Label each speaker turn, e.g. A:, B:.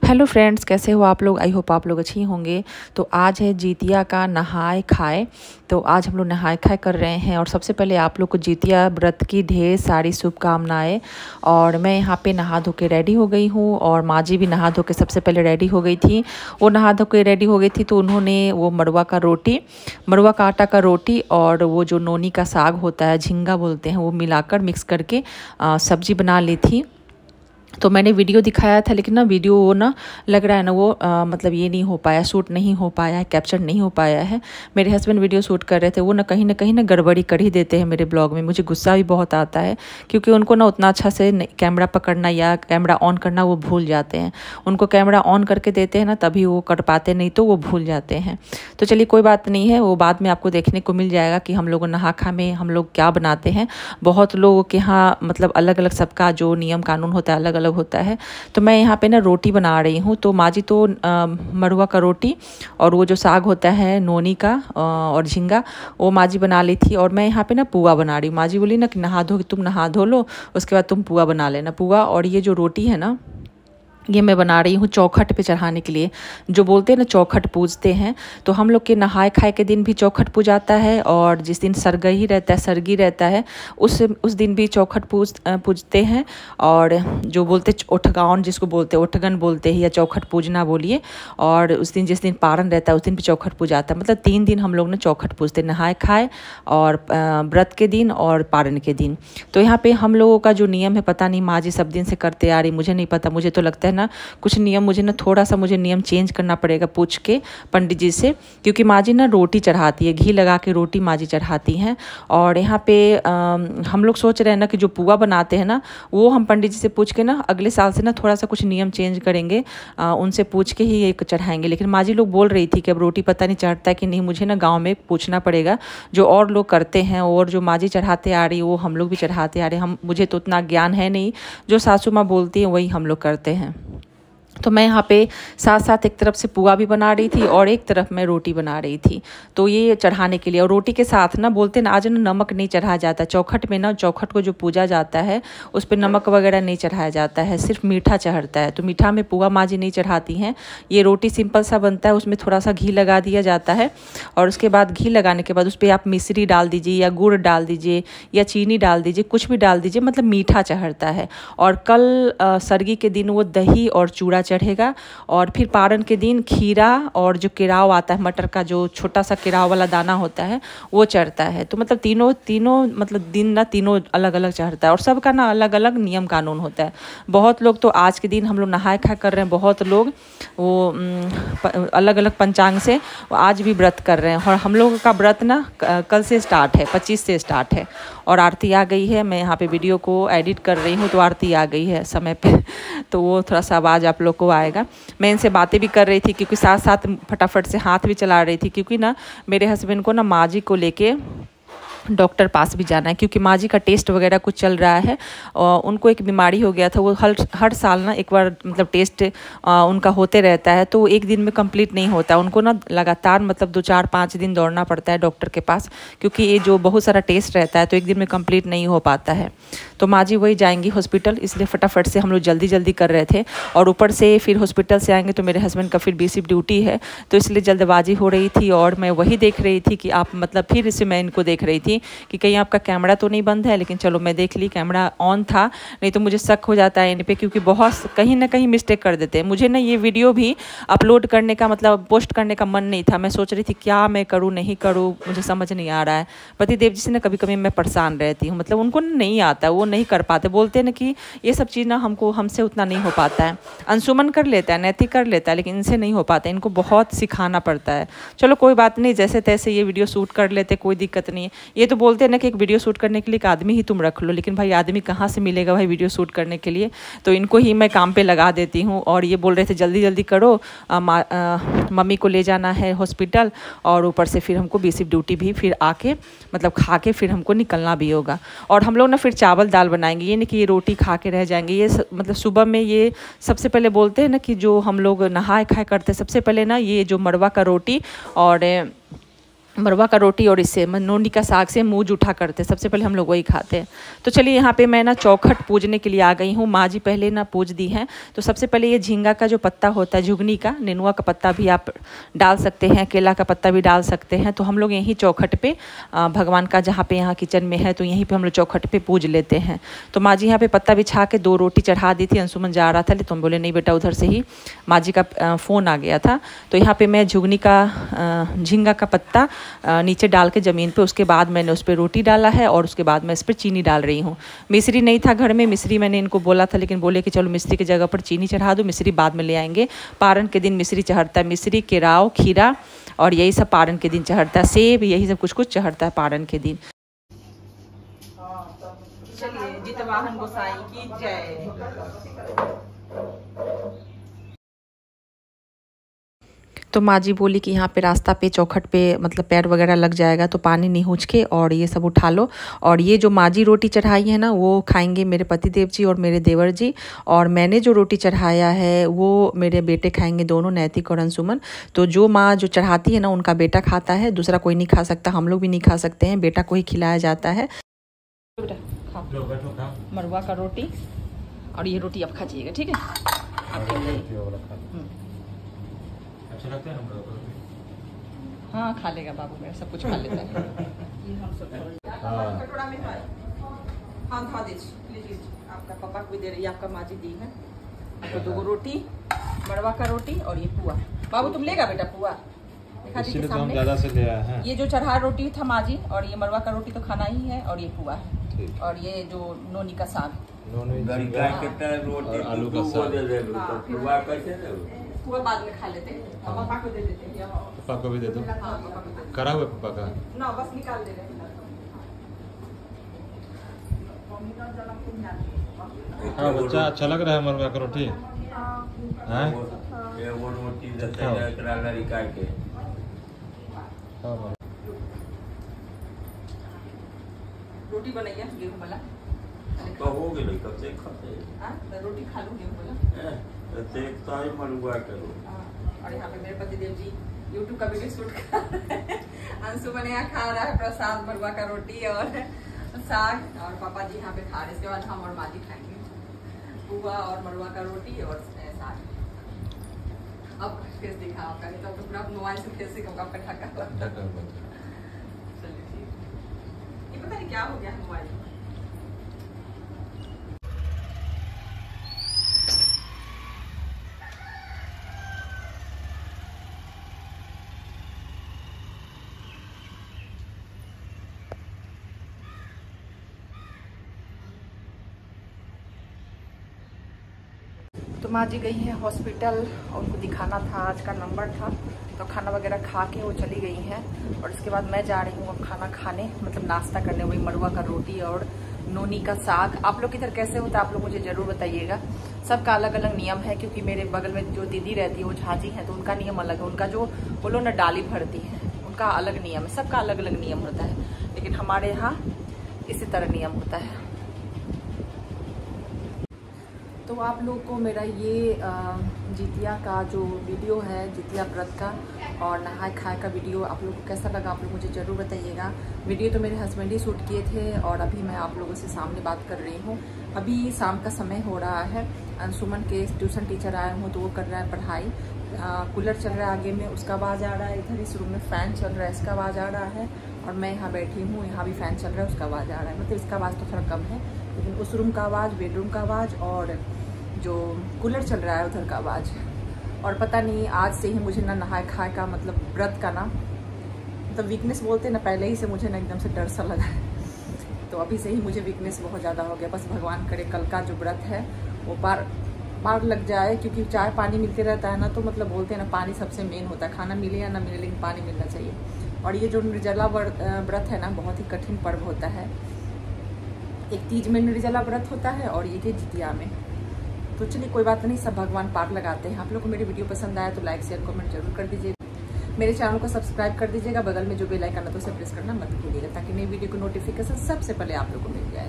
A: Hello friends, कैसे हो आप लोग। आई होप आप लोग अच्छे ही होंगे। तो आज है जितिया का नहाए खाए। तो आज हम लोग नहाए खाए कर रहे हैं और सबसे पहले आप लोग को जितिया व्रत की ढेर सारी शुभकामनाएं। और मैं यहाँ पे नहा धो के रेडी हो गई हूँ और माँ जी भी नहा धो के सबसे पहले रेडी हो गई थी। वो नहा धो के रेडी हो गई थी तो उन्होंने वो मड़वा का आटा का रोटी और वो जो नोनी का साग होता है, झींगा बोलते हैं, वो मिलाकर मिक्स करके सब्जी बना ली थी। तो मैंने वीडियो दिखाया था लेकिन ना वीडियो वो ना लग रहा है ना वो मतलब ये नहीं हो पाया, शूट नहीं हो पाया है, कैप्चर नहीं हो पाया है। मेरे हस्बैंड वीडियो शूट कर रहे थे, वो ना कहीं ना गड़बड़ी कर ही देते हैं मेरे ब्लॉग में। मुझे गुस्सा भी बहुत आता है क्योंकि उनको ना उतना अच्छा से कैमरा पकड़ना या कैमरा ऑन करना वो भूल जाते हैं। उनको कैमरा ऑन करके देते हैं ना तभी वो कर पाते, नहीं तो वो भूल जाते हैं। तो चलिए कोई बात नहीं है, वो बाद में आपको देखने को मिल जाएगा कि हम लोग नहा खा में हम लोग क्या बनाते हैं। बहुत लोगों के यहाँ मतलब अलग अलग सबका जो नियम कानून होता है अलग अलग होता है। तो मैं यहाँ पे ना रोटी बना रही हूँ। तो माँ जी तो मड़ुआ का रोटी और वो जो साग होता है नोनी का और झींगा, वो माँ जी बना ली थी। और मैं यहाँ पे ना पुआ बना रही हूँ। माँ जी बोली ना कि नहा धो, तुम नहा धो लो, उसके बाद तुम पुआ बना लेना। पुआ और ये जो रोटी है ना, ये मैं बना रही हूँ चौखट पे चढ़ाने के लिए। जो बोलते हैं ना चौखट पूजते हैं, तो हम लोग के नहाए खाए के दिन भी चौखट पूजाता है और जिस दिन सरगी रहता है उस दिन भी चौखट पूजते हैं। और जो बोलते ओठगाउन, जिसको बोलते हैं ओठगन बोलते हैं या चौखट पूजना बोलिए। और उस दिन जिस दिन पारण रहता है उस दिन भी चौखट पूजाता है। मतलब 3 दिन हम लोग ने चौखट पूजते हैं, नहाए खाए और व्रत के दिन और पारण के दिन। तो यहाँ पे हम लोगों का जो नियम है, पता नहीं माँ जी सब दिन से करते आ रही, मुझे नहीं पता। मुझे तो लगता है ना कुछ नियम मुझे ना थोड़ा सा नियम चेंज करना पड़ेगा पूछ के पंडित जी से, क्योंकि माँ जी ना रोटी चढ़ाती है, घी लगा के रोटी माँ जी चढ़ाती हैं। और यहाँ पे हम लोग सोच रहे हैं ना कि जो पुआ बनाते हैं ना, वो हम पंडित जी से पूछ के ना अगले साल से ना थोड़ा सा कुछ नियम चेंज करेंगे, उनसे पूछ के ही एक चढ़ाएंगे। लेकिन माँ जी लोग बोल रही थी कि अब रोटी पता नहीं चढ़ता है कि नहीं, मुझे ना गाँव में पूछना पड़ेगा जो और लोग करते हैं। और जो माँ जी चढ़ाते आ रही वो हम लोग भी चढ़ाते आ रहे। मुझे तो उतना ज्ञान है नहीं, जो सासू माँ बोलती हैं वही हम लोग करते हैं। तो मैं यहाँ पे साथ साथ एक तरफ से पुआ भी बना रही थी और एक तरफ मैं रोटी बना रही थी, तो ये चढ़ाने के लिए। और रोटी के साथ ना बोलते ना आज ना नमक नहीं चढ़ाया जाता चौखट में ना, चौखट को जो पूजा जाता है उस पर नमक वगैरह नहीं चढ़ाया जाता है, सिर्फ मीठा चढ़ता है। तो मीठा में पुआ माँ जी नहीं चढ़ाती हैं। ये रोटी सिंपल सा बनता है, उसमें थोड़ा सा घी लगा दिया जाता है और उसके बाद घी लगाने के बाद उस पर आप मिश्री डाल दीजिए या गुड़ डाल दीजिए या चीनी डाल दीजिए, कुछ भी डाल दीजिए, मतलब मीठा चढ़ता है। और कल सरगी के दिन वो दही और चूड़ा चढ़ेगा। और फिर पारण के दिन खीरा और जो केराव आता है, मटर का जो छोटा सा केराव वाला दाना होता है, वो चढ़ता है। तो मतलब तीनों मतलब दिन ना तीनों अलग अलग चढ़ता है और सबका ना अलग अलग नियम कानून होता है। बहुत लोग तो आज के दिन हम लोग नहाए खा कर रहे हैं, बहुत लोग वो अलग अलग पंचांग से आज भी व्रत कर रहे हैं। और हम लोगों का व्रत ना कल से स्टार्ट है, 25 से स्टार्ट है। और आरती आ गई है, मैं यहाँ पे वीडियो को एडिट कर रही हूँ तो आरती आ गई है समय पे तो वो थोड़ा सा आवाज़ आप लोग को आएगा। मैं इनसे बातें भी कर रही थी क्योंकि साथ साथ फटाफट से हाथ भी चला रही थी, क्योंकि ना मेरे हस्बैंड को ना माँ जी को लेके डॉक्टर पास भी जाना है, क्योंकि माँ जी का टेस्ट वगैरह कुछ चल रहा है। उनको एक बीमारी हो गया था, वो हर साल ना एक बार मतलब टेस्ट उनका होते रहता है, तो एक दिन में कंप्लीट नहीं होता। उनको ना लगातार मतलब 2-4-5 दिन दौड़ना पड़ता है डॉक्टर के पास, क्योंकि ये जो बहुत सारा टेस्ट रहता है तो एक दिन में कंप्लीट नहीं हो पाता है। तो माँ जी वही जाएंगी हॉस्पिटल, इसलिए फटाफट से हम लोग जल्दी कर रहे थे। और ऊपर से फिर हॉस्पिटल से आएंगे तो मेरे हस्बैंड का फिर बीसी ड्यूटी है, तो इसलिए जल्दबाजी हो रही थी। और मैं वही देख रही थी कि आप मतलब फिर इससे मैं इनको देख रही थी कि कहीं आपका कैमरा तो नहीं बंद है। लेकिन चलो मैं देख ली कैमरा ऑन था, नहीं तो मुझे शक हो जाता है इन पे, क्योंकि बहुत कहीं ना कहीं मिस्टेक कर देते हैं। मुझे ना ये वीडियो भी अपलोड करने का मतलब पोस्ट करने का मन नहीं था। मैं सोच रही थी क्या मैं करूँ नहीं करूँ, मुझे समझ नहीं आ रहा है। पतिदेव जी से ना कभी कभी मैं परेशान रहती हूँ, मतलब उनको नहीं आता, वो नहीं कर पाते। बोलते हैं ना कि ये सब चीज़ ना हमसे उतना नहीं हो पाता है। अंशुमन कर लेता है, नैतिक कर लेता है, लेकिन इनसे नहीं हो पाता, इनको बहुत सिखाना पड़ता है। चलो कोई बात नहीं, जैसे तैसे ये वीडियो शूट कर लेते, कोई दिक्कत नहीं है। ये तो बोलते हैं ना कि एक वीडियो शूट करने के लिए एक आदमी ही तुम रख लो, लेकिन भाई आदमी कहाँ से मिलेगा भाई वीडियो शूट करने के लिए, तो इनको ही मैं काम पे लगा देती हूँ। और ये बोल रहे थे जल्दी करो, मम्मी को ले जाना है हॉस्पिटल, और ऊपर से फिर हमको बीसी ड्यूटी भी फिर आके मतलब खा के फिर हमको निकलना भी होगा। और हम लोग ना फिर चावल दाल बनाएंगे, ये नहीं कि ये रोटी खा के रह जाएंगे। ये मतलब सुबह में ये सबसे पहले बोलते हैं ना कि जो हम लोग नहाए खाए करते, सबसे पहले ना ये जो मड़वा का रोटी और मरवा का रोटी और इससे नोनी का साग से मुँह जूठा करते, सबसे पहले हम लोग वही खाते हैं। तो चलिए यहाँ पे मैं ना चौखट पूजने के लिए आ गई हूँ। माँ जी पहले ना पूज दी हैं। तो सबसे पहले ये झींगा का जो पत्ता होता है, झुगनी का, नेनुआ का पत्ता भी आप डाल सकते हैं, केला का पत्ता भी डाल सकते हैं। तो हम लोग यहीं चौखट पे भगवान का जहाँ पे यहाँ किचन में है तो यहीं पर हम लोग चौखट पर पूज लेते हैं। तो माँ जी यहाँ पर पत्ता बिछा के 2 रोटी चढ़ा दी थी। अंशुमन जा रहा था लेकिन तुम बोले नहीं बेटा, उधर से ही माँ जी का फ़ोन आ गया था। तो यहाँ पर मैं झुगनी का झींगा का पत्ता नीचे डाल के ज़मीन पे, उसके बाद मैंने उस पर रोटी डाला है और उसके बाद मैं इस पर चीनी डाल रही हूँ। मिश्री नहीं था घर में, मिश्री मैंने इनको बोला था लेकिन बोले कि चलो मिश्री की जगह पर चीनी चढ़ा दो, मिश्री बाद में ले आएंगे। पारण के दिन मिश्री चढ़ता है, मिश्री, केराव, खीरा और यही सब पारण के दिन चढ़ता है, सेब, यही सब कुछ कुछ चढ़ता है पारण के दिन। चलिए, जितवाहन गोसाई की जय। तो माँ जी बोली कि यहाँ पे रास्ता पे चौखट पे मतलब पैर वगैरह लग जाएगा तो पानी निहुँच के और ये सब उठा लो। और ये जो माँ जी रोटी चढ़ाई है ना, वो खाएंगे मेरे पति देव जी और मेरे देवर जी, और मैंने जो रोटी चढ़ाया है वो मेरे बेटे खाएंगे, दोनों, नैतिक और अंशुमन। तो जो माँ जो चढ़ाती है ना, उनका बेटा खाता है, दूसरा कोई नहीं खा सकता, हम लोग भी नहीं खा सकते हैं, बेटा को ही खिलाया जाता है। मरवा का रोटी और ये रोटी आप खा जाइएगा, ठीक है? आपके लिए अच्छा लगता है ना? हाँ, खा लेगा बाबू मेरा, सब कुछ खा लेता है। ये हम सब कटोरा में खाए। हाँ, खा दीजिए, आपका पापा को भी दे रही है, आपका माँ जी दी है आपको 2 रोटी, मरवा का रोटी और ये पुआ। बाबू तुम लेगा बेटा पुआ? दिखा दीजिए सामने। ज्यादा से ले आया है। ये जो चढ़ा रोटी था माँ जी, और ये मरवा का रोटी तो खाना ही है, और ये पुआ है, और ये जो नोनी का साग, आलू का साग, पुआ बाद में खा लेते हैं। पापा को दे देते हैं, पापा को भी दे दो। करा हुआ पापा का ना, बस निकाल दे रहे हैं।
B: हाँ बच्चा, अच्छा लग रहा है मरवा का रोटी?
A: रोटी बनाइए गेहूं वाला
C: तो हो गई, कब से खाते हैं?
A: रोटी खा लो गेहूं वाला। और यहाँ पे मेरे पति देव जी YouTube का वीडियो शूट कर रहे हैं। अंशुमन यहाँ खा रहा है प्रसाद, मरवा का रोटी और साग, और पापा जी यहाँ पे खा रहे हैं। इसके बाद हम और माँ जी खाएंगे पुआ और मरवा का रोटी और साग। अब फेस दिखा आपका, नहीं तो पूरा मोबाइल से फेस से आपका ढका। चलिए ठीक, ये पता नहीं क्या हो गया मोबाइल। तो माँ जी गई हैं हॉस्पिटल, और उनको दिखाना था, आज का नंबर था। तो खाना वगैरह खा के वो चली गई हैं, और इसके बाद मैं जा रही हूँ अब खाना खाने, मतलब नाश्ता करने, वही मरवा का रोटी और नोनी का साग। आप लोग इधर कैसे होता है आप लोग मुझे ज़रूर बताइएगा। सबका अलग अलग नियम है, क्योंकि मेरे बगल में जो दीदी रहती है वो झाजी है, तो उनका नियम अलग है। उनका जो वो लोग ना डाली भरती है, उनका अलग नियम है, सबका अलग अलग नियम होता है, लेकिन हमारे यहाँ इसी तरह नियम होता है। तो आप लोग को मेरा ये जितिया का जो वीडियो है, जितिया व्रत का और नहाए खाए का वीडियो आप लोग को कैसा लगा आप लोग मुझे ज़रूर बताइएगा। वीडियो तो मेरे हस्बैंड ही शूट किए थे, और अभी मैं आप लोगों से सामने बात कर रही हूँ। अभी शाम का समय हो रहा है, अंशुमन के ट्यूशन टीचर आए हूँ तो वो कर रहा है पढ़ाई। कूलर चल रहा है आगे में, उसका आवाज़ आ रहा है। इधर इस रूम में फ़ैन चल रहा है, इसका आवाज़ आ रहा है। और मैं यहाँ बैठी हूँ, यहाँ भी फ़ैन चल रहा है, उसका आवाज़ आ रहा है। मतलब इसका आवाज़ तो थोड़ा कम है, लेकिन उस रूम का आवाज़, बेडरूम का आवाज़ और जो कूलर चल रहा है उधर का आवाज़। और पता नहीं आज से ही मुझे ना नहाए खाए का मतलब व्रत का ना मतलब वीकनेस बोलते हैं ना, पहले ही से मुझे ना एकदम से डर सा लगा है। तो अभी से ही मुझे वीकनेस बहुत ज़्यादा हो गया। बस भगवान करे कल का जो व्रत है वो पार लग जाए, क्योंकि चाय पानी मिलते रहता है ना, तो मतलब बोलते हैं ना पानी सबसे मेन होता है। खाना मिले या ना मिले, लेकिन पानी मिलना चाहिए। और ये जो निर्जला व्रत है ना, बहुत ही कठिन पर्व होता है। एक तीज में निर्जला व्रत होता है और ये कि जितिया में। तो चलिए कोई बात नहीं, सब भगवान पार लगाते हैं। आप लोग को मेरी वीडियो पसंद आया तो लाइक शेयर कमेंट जरूर कर दीजिएगा। मेरे चैनल को सब्सक्राइब कर दीजिएगा, बगल में जो बेल आइकन है तो उसे प्रेस करना मत भूलिएगा, ताकि नई वीडियो को नोटिफिकेशन सबसे पहले आप लोग को मिल जाए।